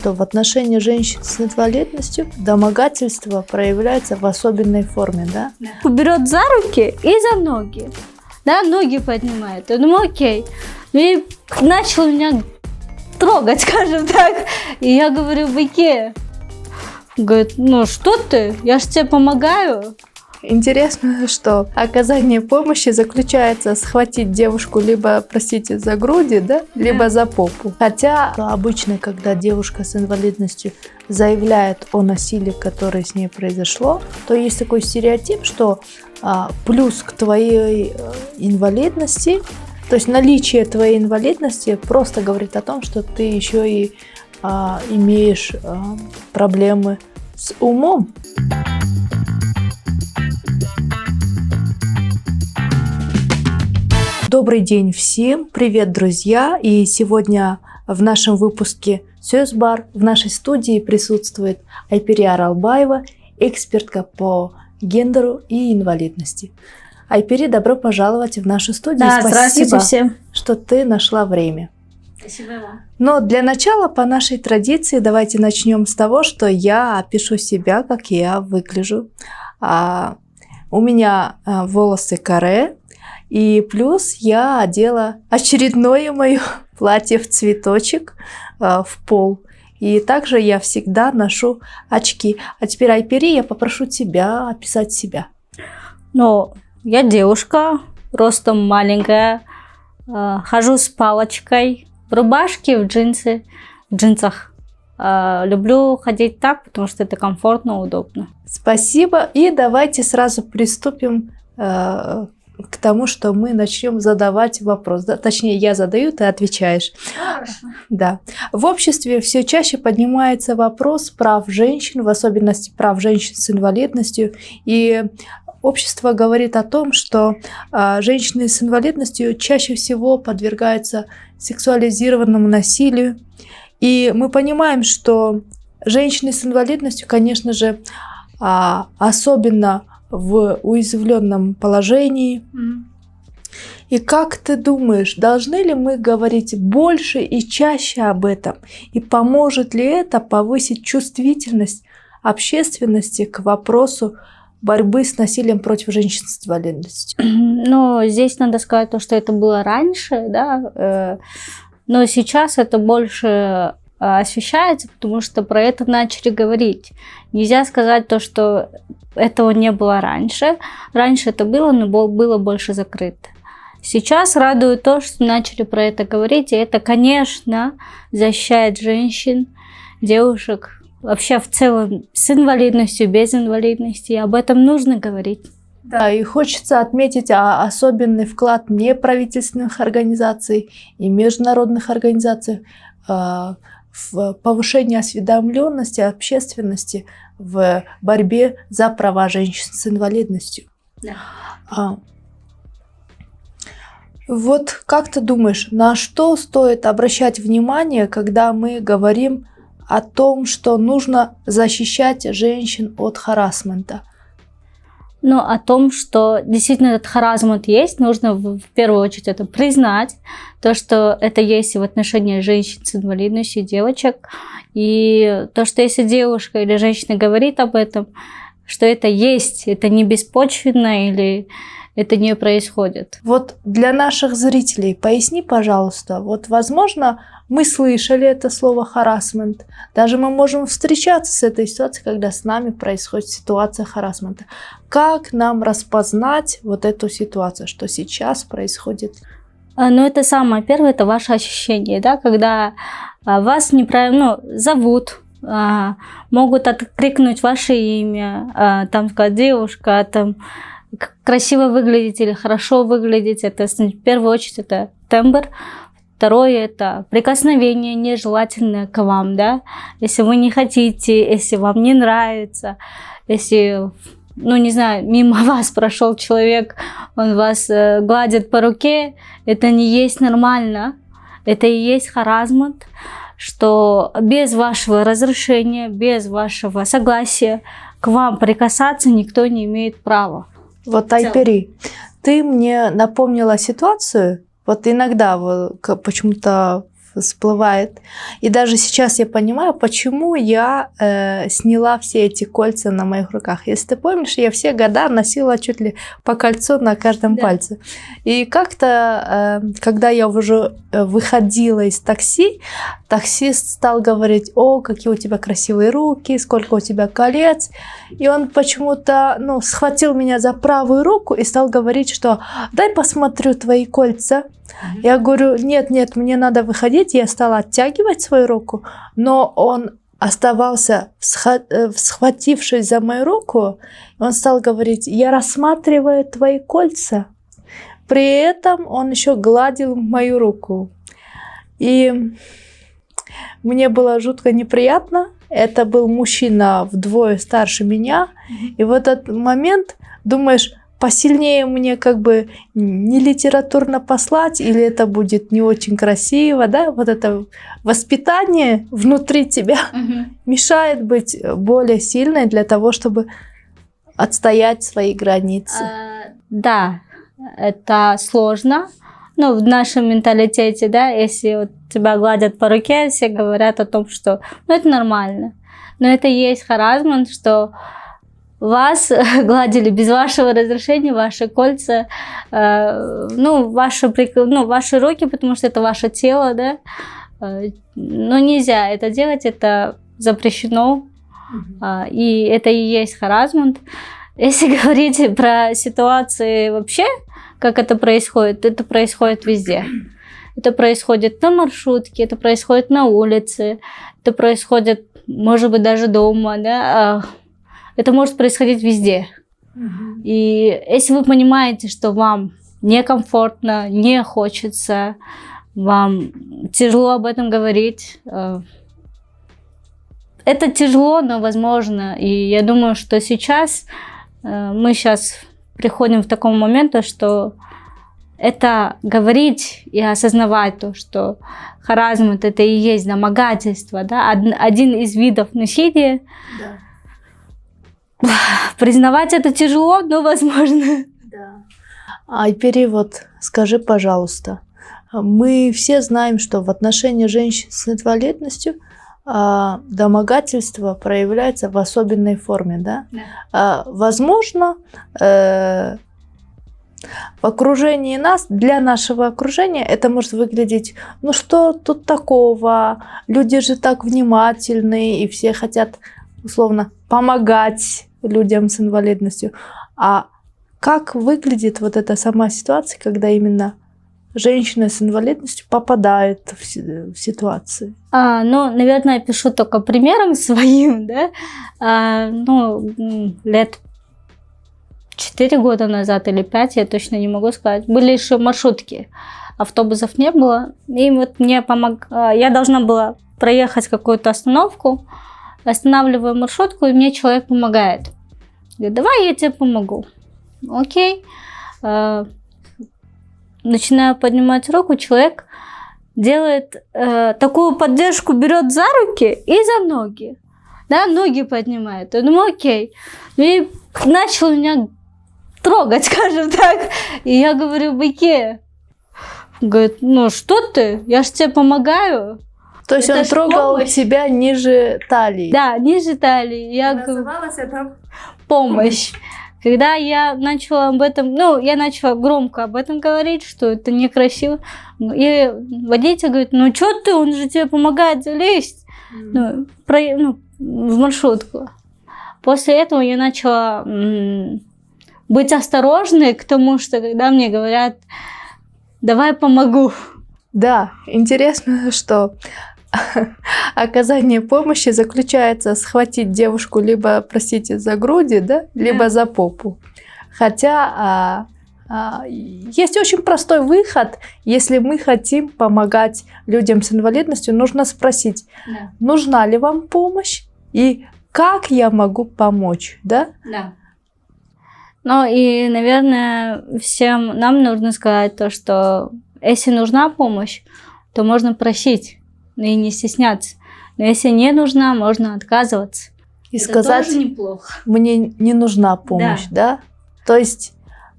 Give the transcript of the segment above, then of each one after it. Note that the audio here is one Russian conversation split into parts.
То в отношении женщин с инвалидностью домогательство проявляется в особенной форме, да? Берет за руки и за ноги. Да, ноги поднимает. Я думаю, окей. И начал меня трогать, скажем так. И я говорю, Байке. Говорит, ну что ты? Я же тебе помогаю. Интересно, что оказание помощи заключается схватить девушку либо, простите, за груди, да, либо за попу. Хотя обычно, когда девушка с инвалидностью заявляет о насилии, которое с ней произошло, то есть такой стереотип, что плюс к твоей инвалидности, то есть наличие твоей инвалидности просто говорит о том, что ты еще и имеешь проблемы с умом. Добрый день всем, привет, друзья! И сегодня в нашем выпуске «Сөз-бар» в нашей студии присутствует Айпери Аралбаева, экспертка по гендеру и инвалидности. Айпери, добро пожаловать в нашу студию. Да, здравствуйте всем. Что ты нашла время. Спасибо вам. Но для начала, по нашей традиции, давайте начнем с того, что я опишу себя, как я выгляжу. У меня волосы каре. И плюс я одела очередное мое платье в цветочек в пол. И также я всегда ношу очки. А теперь, Айпери, я попрошу тебя описать себя. Ну, я девушка, ростом маленькая, хожу с палочкой, в рубашке, в джинсах. Люблю ходить так, потому что это комфортно, удобно. Спасибо. И давайте сразу приступим к тому, что мы начнем задавать вопрос. Да? Точнее, я задаю, ты отвечаешь. Хорошо. Да. В обществе все чаще поднимается вопрос прав женщин, в особенности прав женщин с инвалидностью. И общество говорит о том, что женщины с инвалидностью чаще всего подвергаются сексуализированному насилию. И мы понимаем, что женщины с инвалидностью, конечно же, особенно в уязвленном положении. И как ты думаешь, должны ли мы говорить больше и чаще об этом? И поможет ли это повысить чувствительность общественности к вопросу борьбы с насилием против женщин с инвалидностью? Ну, здесь надо сказать то, что это было раньше, да, но сейчас это больше освещается, потому что про это начали говорить. Нельзя сказать то, что этого не было раньше. Раньше это было, но было больше закрыто. Сейчас радует то, что начали про это говорить, и это, конечно, защищает женщин, девушек, вообще в целом с инвалидностью, без инвалидности. И об этом нужно говорить. Да, и хочется отметить особенный вклад неправительственных организаций и международных организаций в повышении осведомленности общественности в борьбе за права женщин с инвалидностью. Да. Вот как ты думаешь, на что стоит обращать внимание, когда мы говорим о том, что нужно защищать женщин от харассмента? Ну, о том, что действительно этот харассмент есть, нужно в первую очередь это признать, то, что это есть и в отношении женщин с инвалидностью, девочек, и то, что если девушка или женщина говорит об этом, что это есть, это не беспочвенно или это не происходит. Вот для наших зрителей поясни, пожалуйста, вот возможно, мы слышали это слово харассмент, даже мы можем встречаться с этой ситуацией, когда с нами происходит ситуация харассмента. Как нам распознать вот эту ситуацию, что сейчас происходит? Ну, это самое первое, это ваше ощущение, да, когда вас неправильно зовут, могут откликнуть ваше имя, там сказать девушка, там красиво выглядеть или хорошо выглядеть, это в первую очередь это тембр. Второе – это прикосновение нежелательное к вам, да, если вы не хотите, если вам не нравится, если, ну, не знаю, мимо вас прошел человек, он вас гладит по руке, это не есть нормально, это и есть харассмент, что без вашего разрешения, без вашего согласия к вам прикасаться никто не имеет права. Вот, Айпери, ты мне напомнила ситуацию. Вот иногда почему-то всплывает. И даже сейчас я понимаю, почему я сняла все эти кольца на моих руках. Если ты помнишь, я все года носила чуть ли по кольцу на каждом пальце. И как-то, когда я уже выходила из такси, таксист стал говорить: о, какие у тебя красивые руки, сколько у тебя колец. И он почему-то схватил меня за правую руку и стал говорить, что дай посмотрю твои кольца. Я говорю: нет, мне надо выходить. Я стала оттягивать свою руку, но он оставался, схватившись за мою руку, он стал говорить: я рассматриваю твои кольца. При этом он еще гладил мою руку. И мне было жутко неприятно. Это был мужчина вдвое старше меня. И в этот момент думаешь, посильнее мне как бы не литературно послать, или это будет не очень красиво, да? Вот это воспитание внутри тебя мешает быть более сильной для того, чтобы отстоять свои границы. Да, это сложно. Ну, в нашем менталитете, да, если вот тебя гладят по руке, все говорят о том, что это нормально. Но это и есть харассмент, что вас гладили без вашего разрешения, ваши кольца, ваши руки, потому что это ваше тело, да. Но нельзя это делать, это запрещено, и это и есть харассмент. Если говорить про ситуации вообще, как это происходит везде. Это происходит на маршрутке, это происходит на улице, это происходит, может быть, даже дома, да. Это может происходить везде. И если вы понимаете, что вам некомфортно, не хочется, вам тяжело об этом говорить, это тяжело, но возможно. И я думаю, что сейчас мы приходим к такому моменту, что это говорить и осознавать то, что харассмент это и есть домогательство, да, один из видов насилия. Да. Признавать это тяжело, но возможно. Да. Айпери, скажи, пожалуйста, мы все знаем, что в отношении женщин с инвалидностью домогательство проявляется в особенной форме, да? Да. Возможно, в окружении нас, для нашего окружения это может выглядеть, что тут такого, люди же так внимательные, и все хотят, условно, помогать людям с инвалидностью. А как выглядит вот эта сама ситуация, когда именно женщина с инвалидностью попадает в ситуации? Наверное, я пишу только примером своим, да. Лет 4 года назад или 5, я точно не могу сказать, были еще маршрутки, автобусов не было, и мне я должна была проехать какую-то остановку, останавливаю маршрутку, и мне человек помогает. Говорит: давай я тебе помогу. Окей. Начинаю поднимать руку, человек делает такую поддержку, берет за руки и за ноги. Да, ноги поднимает. Я думаю, окей. И начал меня трогать, скажем так. И я говорю: быке. Говорит: что ты? Я же тебе помогаю. То есть это он трогал тебя ниже талии? Да, ниже талии. Называлось это помощь. Когда я начала об этом, я начала громко об этом говорить, что это некрасиво. И водитель говорит: что ты, он же тебе помогает залезть в маршрутку. После этого я начала быть осторожной к тому, что когда мне говорят: давай помогу. Да, интересно, что оказание помощи заключается схватить девушку либо, простите, за груди, да, либо за попу. Хотя есть очень простой выход. Если мы хотим помогать людям с инвалидностью, нужно спросить, нужна ли вам помощь и как я могу помочь, да? Да. И, наверное, всем нам нужно сказать то, что если нужна помощь, то можно просить. И не стесняться. Но если не нужна, можно отказываться. И это сказать: тоже неплохо. Мне не нужна помощь, да? То есть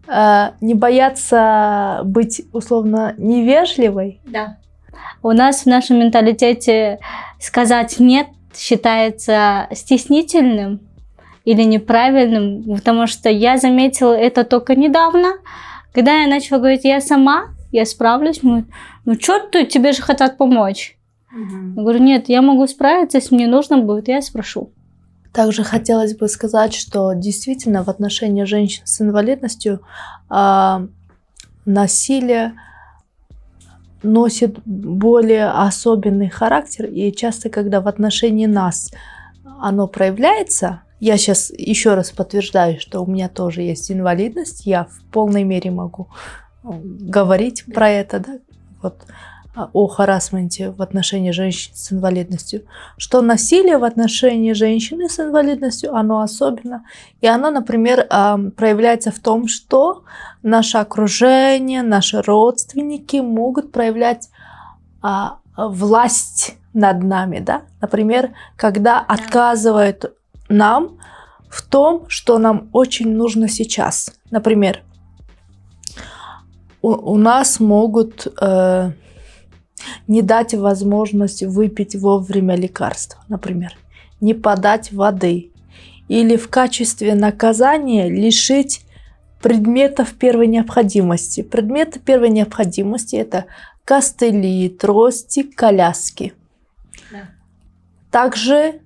не бояться быть условно невежливой. Да. у нас в нашем менталитете сказать «нет» считается стеснительным или неправильным, потому что я заметила это только недавно, когда я начала говорить «я сама, я справлюсь». Ну что ты, тебе же хотят помочь. Я говорю, нет, я могу справиться, если мне нужно будет, я спрошу. Также хотелось бы сказать, что действительно в отношении женщин с инвалидностью насилие носит более особенный характер, и часто, когда в отношении нас оно проявляется, я сейчас еще раз подтверждаю, что у меня тоже есть инвалидность, я в полной мере могу говорить про это, да, вот, о харассменте в отношении женщин с инвалидностью, что насилие в отношении женщины с инвалидностью, оно особенно. И оно, например, проявляется в том, что наше окружение, наши родственники могут проявлять власть над нами. Да? Например, когда отказывают нам в том, что нам очень нужно сейчас. Например, у нас могут не дать возможность выпить вовремя лекарства, например, не подать воды, или в качестве наказания лишить предметов первой необходимости. Предметы первой необходимости – это костыли, трости, коляски. Да. Также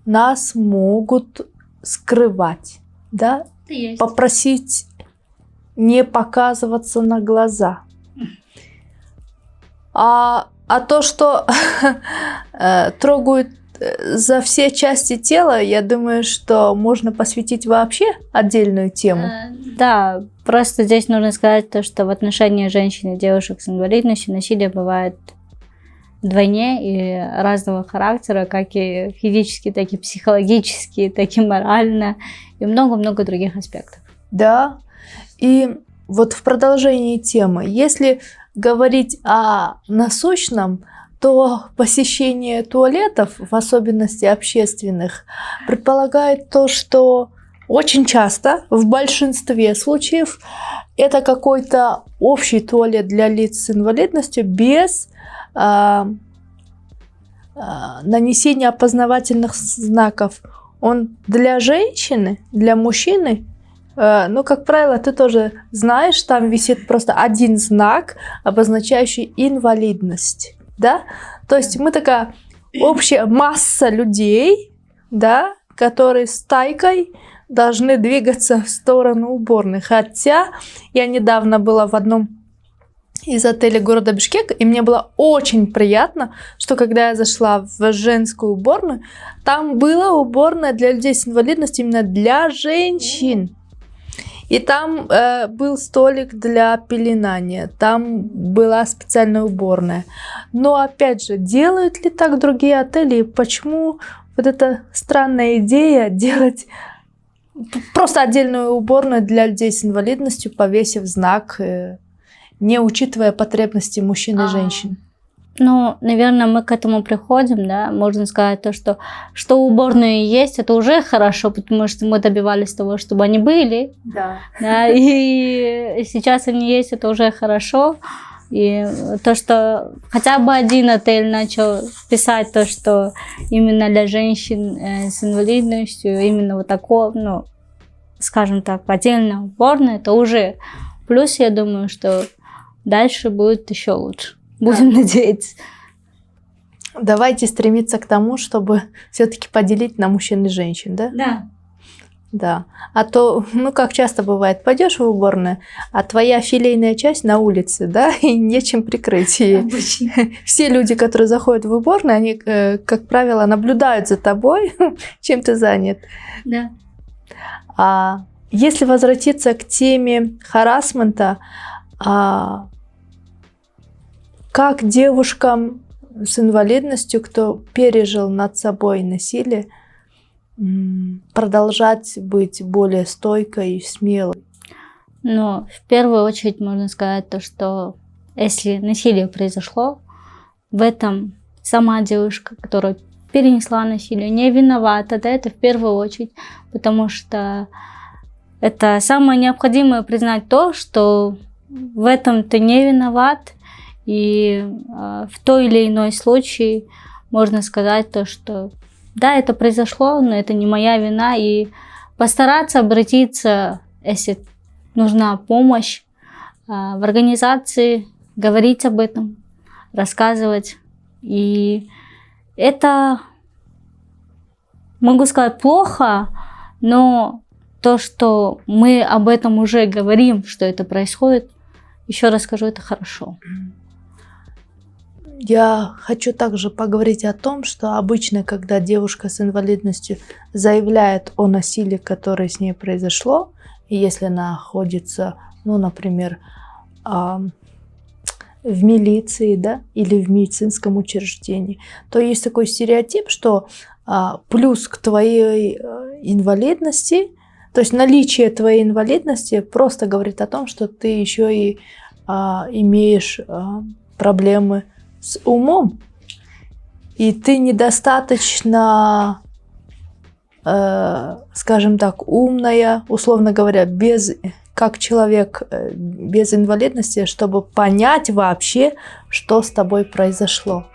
нас могут скрывать, да? Попросить не показываться на глаза. А то, что трогают за все части тела, я думаю, что можно посвятить вообще отдельную тему. Да, просто здесь нужно сказать то, что в отношении женщин и девушек с инвалидностью насилие бывает вдвойне и разного характера, как и физически, так и психологически, так и морально, и много-много других аспектов. Да, и вот в продолжении темы, если говорить о насущном, то посещение туалетов, в особенности общественных, предполагает то, что очень часто, в большинстве случаев, это какой-то общий туалет для лиц с инвалидностью без нанесения опознавательных знаков. Он для женщины, для мужчины. Ну, как правило, ты тоже знаешь, там висит просто один знак, обозначающий инвалидность, да? То есть мы такая общая масса людей, да, которые стайкой должны двигаться в сторону уборной. Хотя я недавно была в одном из отелей города Бишкек, и мне было очень приятно, что когда я зашла в женскую уборную, там была уборная для людей с инвалидностью именно для женщин. И там был столик для пеленания, там была специальная уборная. Но опять же, делают ли так другие отели? И почему вот эта странная идея делать просто отдельную уборную для людей с инвалидностью, повесив знак, не учитывая потребности мужчин и женщин? Ну, наверное, мы к этому приходим, да, можно сказать то, что уборные есть, это уже хорошо, потому что мы добивались того, чтобы они были, да, и сейчас они есть, это уже хорошо, и то, что хотя бы один отель начал писать то, что именно для женщин с инвалидностью, именно вот такого, ну, скажем так, отдельная уборная, это уже плюс, я думаю, что дальше будет еще лучше. Будем надеяться. Давайте стремиться к тому, чтобы все-таки поделить на мужчин и женщин, да? Да. Да. А то, ну, как часто бывает, пойдешь в уборную, а твоя филейная часть на улице, да, и нечем прикрыть. И все люди, которые заходят в уборную, они, как правило, наблюдают за тобой, чем ты занят. Да. А если возвратиться к теме харассмента, как девушкам с инвалидностью, кто пережил над собой насилие, продолжать быть более стойкой и смелой? Ну, в первую очередь можно сказать то, что если насилие произошло, в этом сама девушка, которая перенесла насилие, не виновата, да, это в первую очередь, потому что это самое необходимое признать то, что в этом ты не виноват, И в той или иной случае можно сказать то, что да, это произошло, но это не моя вина. И постараться обратиться, если нужна помощь, в организации, говорить об этом, рассказывать. И это, могу сказать, плохо, но то, что мы об этом уже говорим, что это происходит, еще раз скажу, это хорошо. Я хочу также поговорить о том, что обычно, когда девушка с инвалидностью заявляет о насилии, которое с ней произошло, и если она находится, ну, например, в милиции, да, или в медицинском учреждении, то есть такой стереотип, что плюс к твоей инвалидности, то есть наличие твоей инвалидности просто говорит о том, что ты еще и имеешь проблемы с умом, и ты недостаточно, скажем так, умная, условно говоря, как человек без инвалидности, чтобы понять вообще, что с тобой произошло.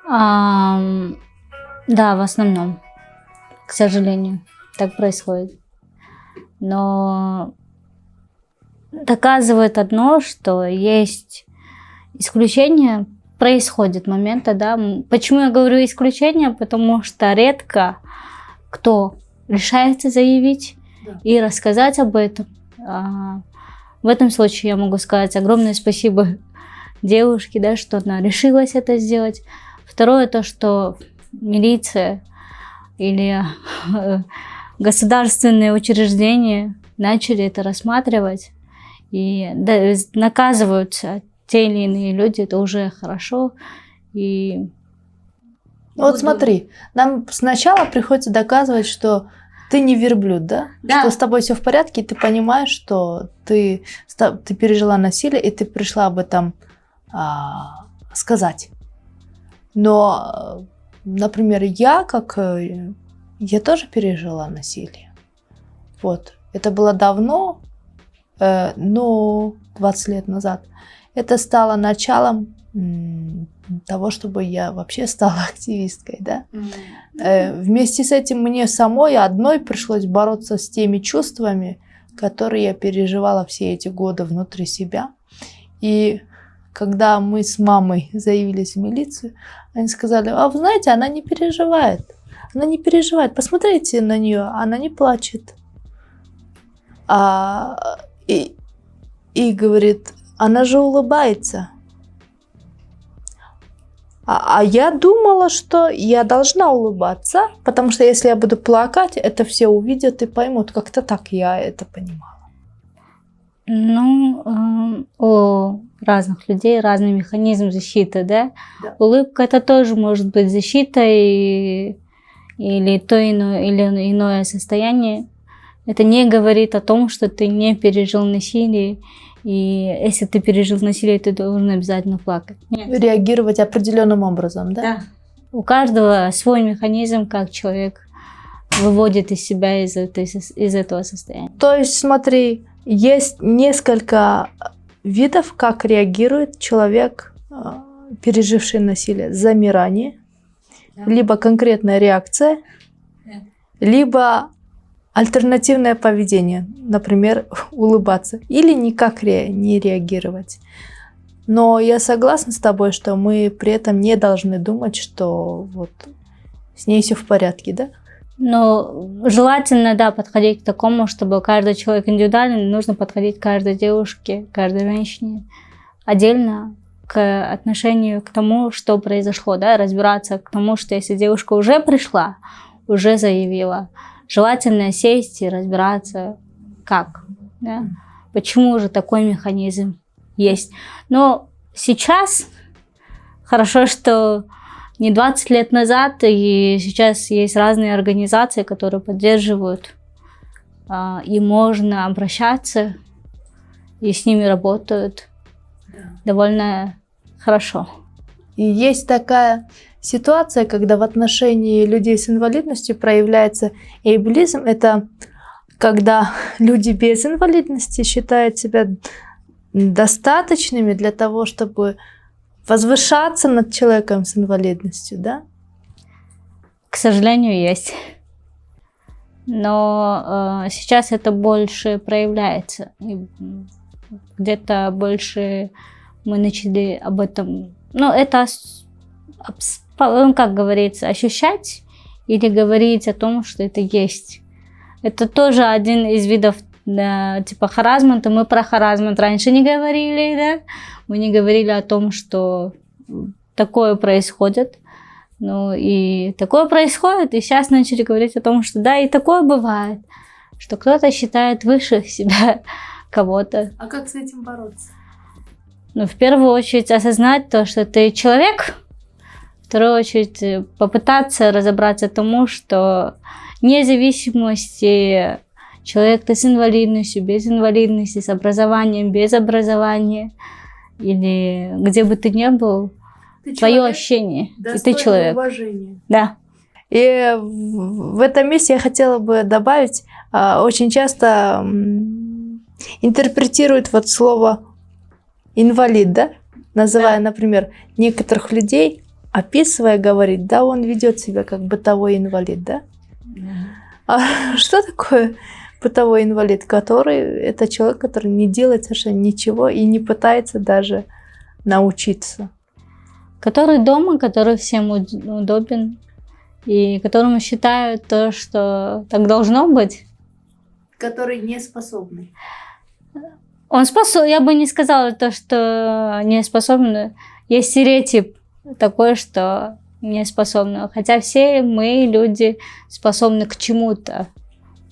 Да, в основном, к сожалению, так происходит. Но доказывает одно, что есть исключения, происходят моменты, да. Почему я говорю исключения? Потому что редко кто решается заявить и рассказать об этом. В этом случае я могу сказать огромное спасибо девушке, да, что она решилась это сделать. Второе, то, что милиция или государственные учреждения начали это рассматривать и наказываются те или иные люди, это уже хорошо. И вот смотри, нам сначала приходится доказывать, что ты не верблюд, да? Да. Что с тобой все в порядке, и ты понимаешь, что ты пережила насилие, и ты пришла об этом сказать. Но, например, я тоже пережила насилие. Вот. Это было давно, 20 лет назад. Это стало началом того, чтобы я вообще стала активисткой, да? Вместе с этим мне самой одной пришлось бороться с теми чувствами, которые я переживала все эти годы внутри себя. И когда мы с мамой заявились в милицию, они сказали: а вы знаете, она не переживает. Она не переживает. Посмотрите на нее, она не плачет. И говорит, она же улыбается. А я думала, что я должна улыбаться, потому что если я буду плакать, это все увидят и поймут. Как-то так я это понимала. Ну, у разных людей разный механизм защиты, да? Да. Улыбка — это тоже может быть защитой или то иное состояние. Это не говорит о том, что ты не пережил насилие. И если ты пережил насилие, ты должен обязательно плакать. Нет. Реагировать определенным образом, да? Да. У каждого свой механизм, как человек выводит из себя из этого состояния. То есть, смотри, есть несколько видов, как реагирует человек, переживший насилие. Замирание, да. Либо конкретная реакция, да. Либо альтернативное поведение, например, улыбаться или никак не реагировать. Но я согласна с тобой, что мы при этом не должны думать, что вот с ней все в порядке, да? Но желательно, да, подходить к такому, чтобы каждый человек индивидуально, нужно подходить к каждой девушке, каждой женщине отдельно к отношению к тому, что произошло, да, разбираться к тому, что если девушка уже пришла, уже заявила, желательно сесть и разбираться, как, да? Почему же такой механизм есть. Но сейчас хорошо, что не 20 лет назад, и сейчас есть разные организации, которые поддерживают, и можно обращаться, и с ними работают довольно хорошо. И есть такая ситуация, когда в отношении людей с инвалидностью проявляется эйблизм. Это когда люди без инвалидности считают себя достаточными для того, чтобы возвышаться над человеком с инвалидностью, да? К сожалению, есть. Но сейчас это больше проявляется. И где-то больше мы начали об этом, ну, это, как говорится, ощущать или говорить о том, что это есть. Это тоже один из видов, да, типа харассмента. Мы про харассмент раньше не говорили, да? Мы не говорили о том, что такое происходит. Ну и такое происходит, и сейчас начали говорить о том, что да, и такое бывает, что кто-то считает выше себя кого-то. А как с этим бороться? Ну, в первую очередь осознать то, что ты человек, в вторую очередь попытаться разобраться тому, что вне зависимости человек ты с инвалидностью, без инвалидности, с образованием, без образования, или где бы ты ни был, твое ощущение, и ты человек. Уважения. Да. И в этом месте я хотела бы добавить, очень часто интерпретируют вот слово инвалид, да? Называя, например, некоторых людей, описывая, говорит, да, он ведет себя как бытовой инвалид, да? А что такое бытовой инвалид? Это человек, который не делает совершенно ничего и не пытается даже научиться. Который дома, который всем удобен, и которому считают то, что так должно быть. Который не способный. Он способен, я бы не сказала то, что не способен. Есть стереотип такой, что не способны. Хотя все мы, люди, способны к чему-то.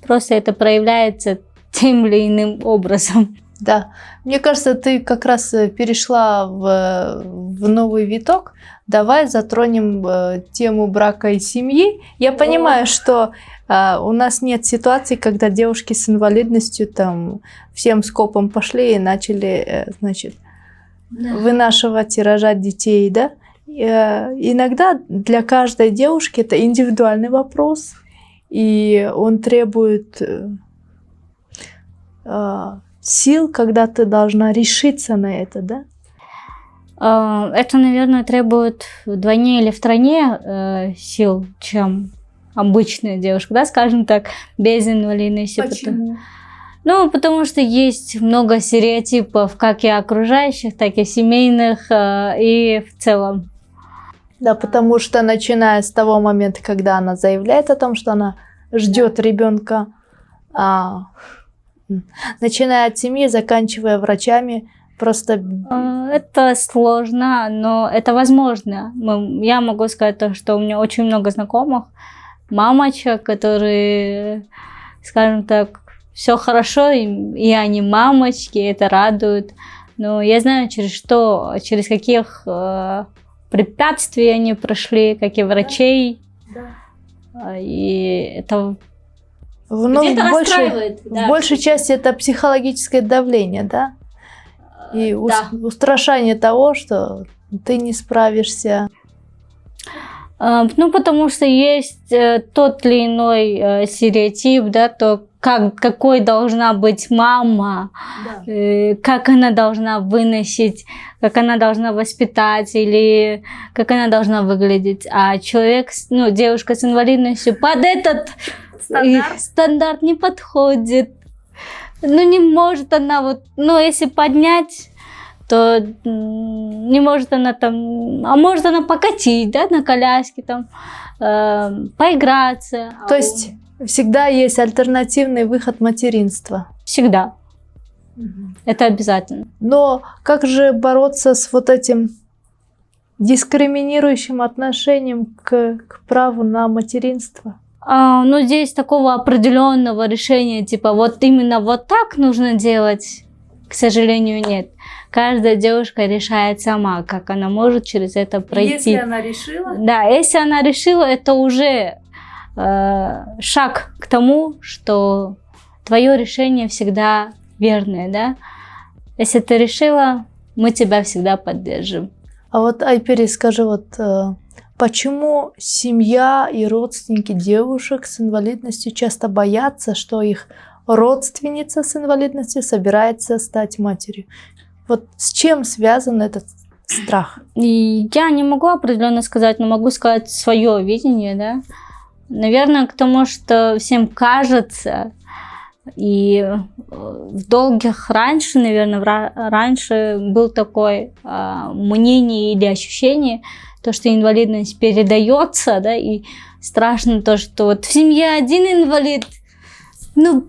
Просто это проявляется тем или иным образом. Да, мне кажется, ты как раз перешла в новый виток. Давай затронем тему брака и семьи. Я понимаю, что у нас нет ситуации, когда девушки с инвалидностью там всем скопом пошли и начали, значит, вынашивать и рожать детей, да? Иногда для каждой девушки это индивидуальный вопрос, и он требует сил, когда ты должна решиться на это, да? Это, наверное, требует вдвойне или втройне сил, чем обычная девушка, да, скажем так, без инвалидности. Почему? Ну, потому что есть много стереотипов, как и окружающих, так и семейных, и в целом. Да, потому что начиная с того момента, когда она заявляет о том, что она ждет ребенка, начиная от семьи, заканчивая врачами, просто... Это сложно, но это возможно. Я могу сказать то, что у меня очень много знакомых, мамочек, которые, скажем так, все хорошо, и они мамочки, это радует. Но я знаю, через каких препятствий они прошли, какие врачей. Да. И это... В большей части это психологическое давление, да? И устрашание того, что ты не справишься. Ну, потому что есть тот или иной стереотип, да, то какой должна быть мама, да. Как она должна выносить, как она должна воспитать или как она должна выглядеть. А человек, ну, девушка с инвалидностью под этот стандарт не подходит. Ну, не может она вот, ну, если поднять, то не может она там, а может она покатить, да, на коляске, там, поиграться. То есть всегда есть альтернативный выход материнства? Всегда. Это обязательно. Но как же бороться с вот этим дискриминирующим отношением к праву на материнство? Ну, здесь такого определенного решения, типа вот именно вот так нужно делать, к сожалению, нет. Каждая девушка решает сама, как она может через это пройти. Если она решила? Да, если она решила, это уже шаг к тому, что твое решение всегда верное, да. Если ты решила, мы тебя всегда поддержим. А вот, Айпери, скажи, вот почему семья и родственники девушек с инвалидностью часто боятся, что их родственница с инвалидностью собирается стать матерью? Вот с чем связан этот страх? И я не могу определенно сказать, но могу сказать свое видение, да. Наверное, к тому, что всем кажется, и в долгих раньше, наверное, раньше был такое мнение или ощущение, то, что инвалидность передается, да, и страшно то, что вот в семье один инвалид, ну,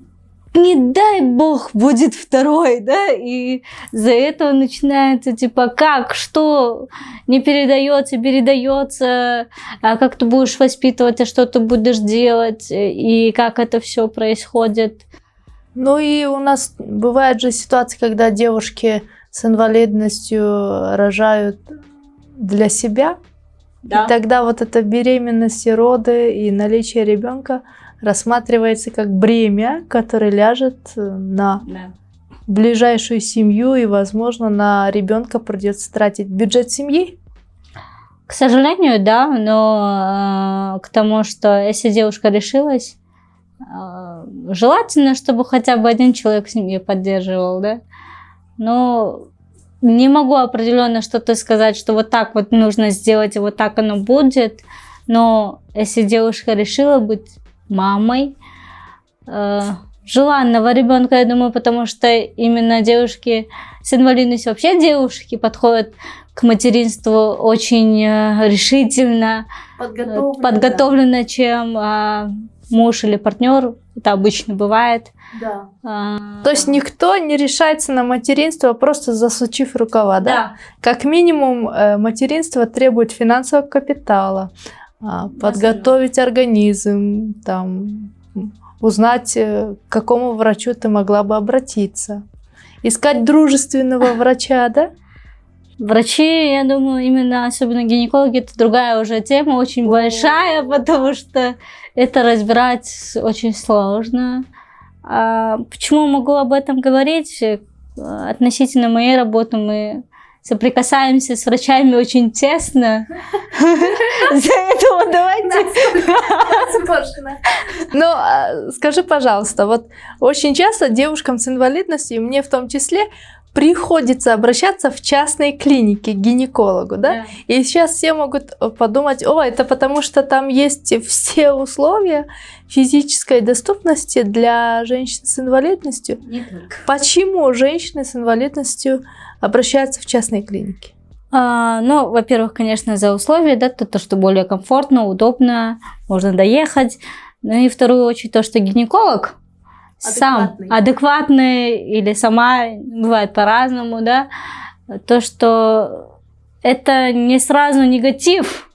не дай бог будет второй, да, и из-за этого начинается, типа, как, что, не передается, передается, а как ты будешь воспитывать, а что ты будешь делать, и как это все происходит. Ну и у нас бывают же ситуации, когда девушки с инвалидностью рожают для себя, Да. и тогда вот эта беременность и роды и наличие ребенка рассматривается как бремя, которое ляжет на ближайшую семью, и, возможно, на ребенка придется тратить бюджет семьи. К сожалению, да, но к тому, что если девушка решилась, желательно, чтобы хотя бы один человек в семье поддерживал, да. Но не могу определенно что-то сказать, что вот так вот нужно сделать, и вот так оно будет. Но если девушка решила быть мамой желанного ребенка, я думаю, потому что именно девушки с инвалидностью, вообще девушки подходят к материнству очень решительно, подготовленно, чем муж или партнер. Это обычно бывает. Да. То есть никто не решается на материнство, просто засучив рукава, да? Да. Как минимум материнство требует финансового капитала, подготовить организм, там, узнать, к какому врачу ты могла бы обратиться. Искать дружественного врача, да? Врачи, я думаю, именно особенно гинекологи, это другая уже тема, очень большая, потому что это разбирать очень сложно. Почему могу об этом говорить? Относительно моей работы мы соприкасаемся с врачами очень тесно. За этого давайте. Но скажи, пожалуйста, вот очень часто девушкам с инвалидностью, мне в том числе, приходится обращаться в частные клиники к гинекологу, да? И сейчас все могут подумать, о, это потому что там есть все условия физической доступности для женщин с инвалидностью. Не только. Почему женщины с инвалидностью обращаются в частные клиники? Ну, во-первых, конечно, за условия, да, то, что более комфортно, удобно, можно доехать. Ну и вторую очередь то, что гинеколог сам адекватный или сама, бывает по-разному, да, то, что это не сразу негатив,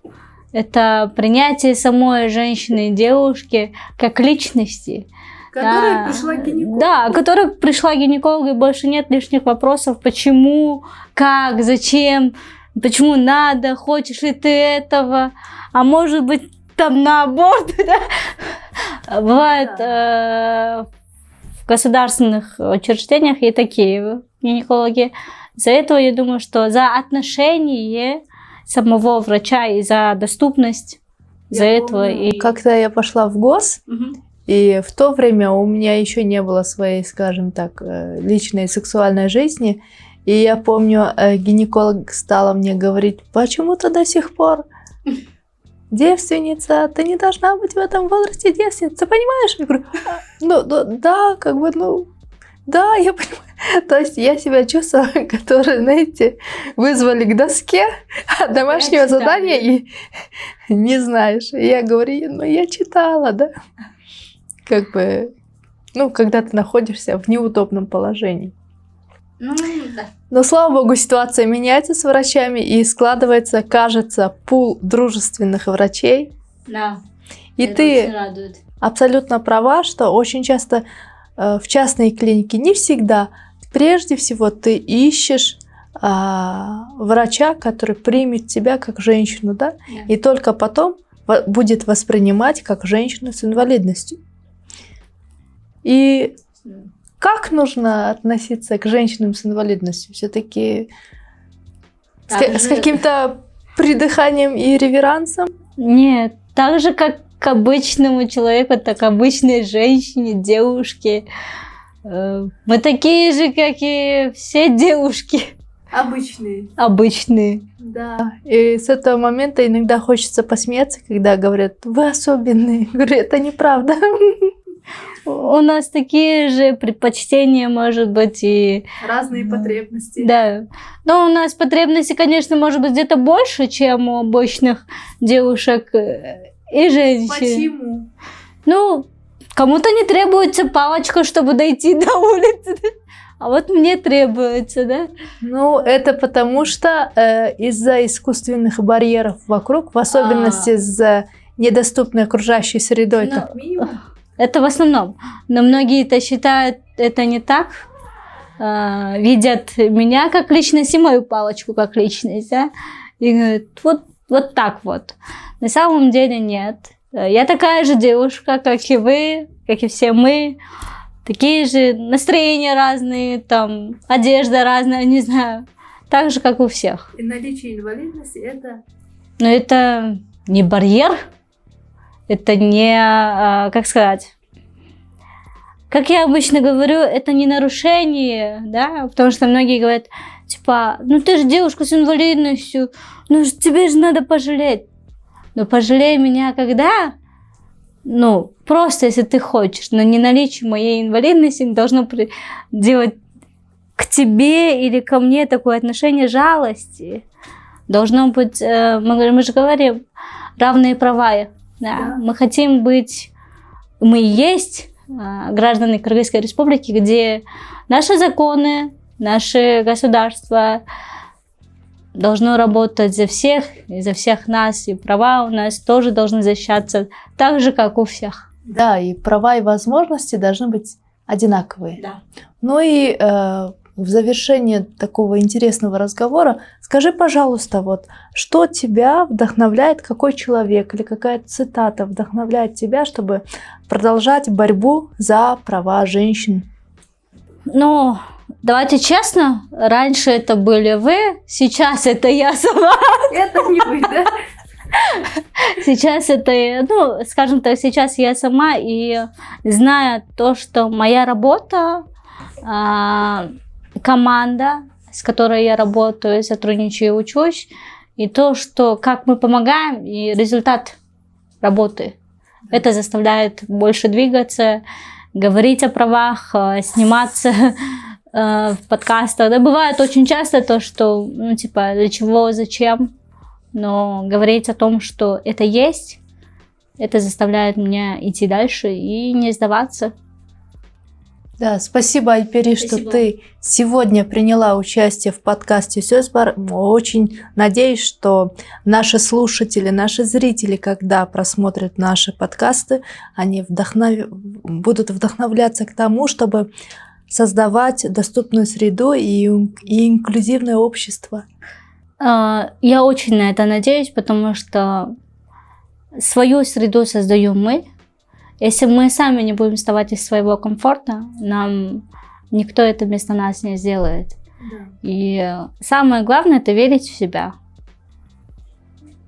это принятие самой женщины и девушки как личности. Которая пришла к гинекологу. Да, которая пришла к гинекологу, и больше нет лишних вопросов, почему, как, зачем, почему надо, хочешь ли ты этого, а может быть там на аборт, да? Бывает в государственных учреждениях и такие гинекологи. За этого я думаю, что за отношение самого врача и за доступность, за этого. И... Когда я пошла в ГОС, и в то время у меня еще не было своей, скажем так, личной сексуальной жизни, и я помню, гинеколог стала мне говорить, почему ты до сих пор девственница, ты не должна быть в этом возрасте девственницей, понимаешь? Я говорю, ну да, как бы, ну, да, я понимаю. То есть я себя чувствовала, которые, знаете, вызвали к доске домашнего задания и не знаешь. И я говорю, ну я читала, да? Как бы, ну, когда ты находишься в неудобном положении. Ну, да. Но, слава богу, ситуация меняется с врачами, и складывается, кажется, пул дружественных врачей. Да. И это ты очень радует. абсолютно права, что очень часто в частной клинике не всегда. Прежде всего ты ищешь врача, который примет тебя как женщину, да? И только потом будет воспринимать как женщину с инвалидностью. И как нужно относиться к женщинам с инвалидностью? Все-таки с каким-то придыханием и реверансом? Нет, так же, как к обычному человеку, так к обычной женщине, девушке. Мы такие же, как и все девушки. Обычные. обычные. Да. И с этого момента иногда хочется посмеяться, когда говорят, вы особенные. Говорю, это неправда. У нас такие же предпочтения, может быть, и... Разные потребности. Да. Но у нас потребности, конечно, может быть, где-то больше, чем у обычных девушек и женщин. Почему? Ну, кому-то не требуется палочка, чтобы дойти до улицы. А вот мне требуется, да? Ну, это потому что из-за искусственных барьеров вокруг, в особенности с недоступной окружающей средой. Как минимум. Это в основном. Но многие-то считают это не так. Видят меня как личность и мою палочку как личность. Да? И говорят, вот так вот. На самом деле нет. Я такая же девушка, как и вы, как и все мы. Такие же настроения разные, там, одежда разная, не знаю. Так же, как у всех. И наличие инвалидности это... Но это не барьер. Это не, как сказать, как я обычно говорю, это не нарушение, да, потому что многие говорят, типа, ну ты же девушка с инвалидностью, ну тебе же надо пожалеть. Но пожалей меня когда? Ну, просто если ты хочешь, но не наличие моей инвалидности не должно делать к тебе или ко мне такое отношение жалости. Должно быть, мы же говорим, равные права. Да. Мы хотим быть, мы и есть граждане Кыргызской республики, где наши законы, наше государство должно работать за всех, и за всех нас, и права у нас тоже должны защищаться так же, как у всех. Да, и права и возможности должны быть одинаковые. Да. Ну и в завершение такого интересного разговора скажи, пожалуйста, вот что тебя вдохновляет, какой человек или какая цитата вдохновляет тебя, чтобы продолжать борьбу за права женщин? Ну, давайте честно, раньше это были вы, сейчас это я сама. Это не вы, да? Сейчас это, ну, скажем так, сейчас я сама, и зная то, что моя работа, команда, с которой я работаю, сотрудничаю, учусь, и то, что как мы помогаем, и результат работы. Это заставляет больше двигаться, говорить о правах, сниматься в подкастах. Да, бывает очень часто то, что, ну, типа, для чего, зачем, но говорить о том, что это есть, это заставляет меня идти дальше и не сдаваться. Да, спасибо, Айпери, что ты сегодня приняла участие в подкасте «Сөзбар». Очень надеюсь, что наши слушатели, наши зрители, когда просмотрят наши подкасты, они будут вдохновляться к тому, чтобы создавать доступную среду и инклюзивное общество. Я очень на это надеюсь, потому что свою среду создаем мы. Если мы сами не будем вставать из своего комфорта, нам никто это вместо нас не сделает. Да. И самое главное – это верить в себя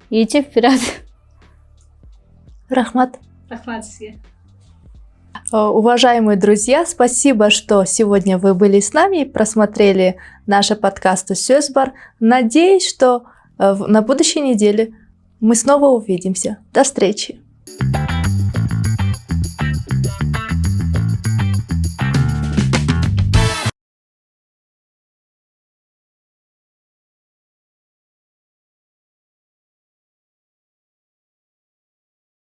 и идти вперед. Рахмат. Рахмат. Уважаемые друзья, спасибо, что сегодня вы были с нами и просмотрели наши подкасты «Сөзбар». Надеюсь, что на будущей неделе мы снова увидимся. До встречи!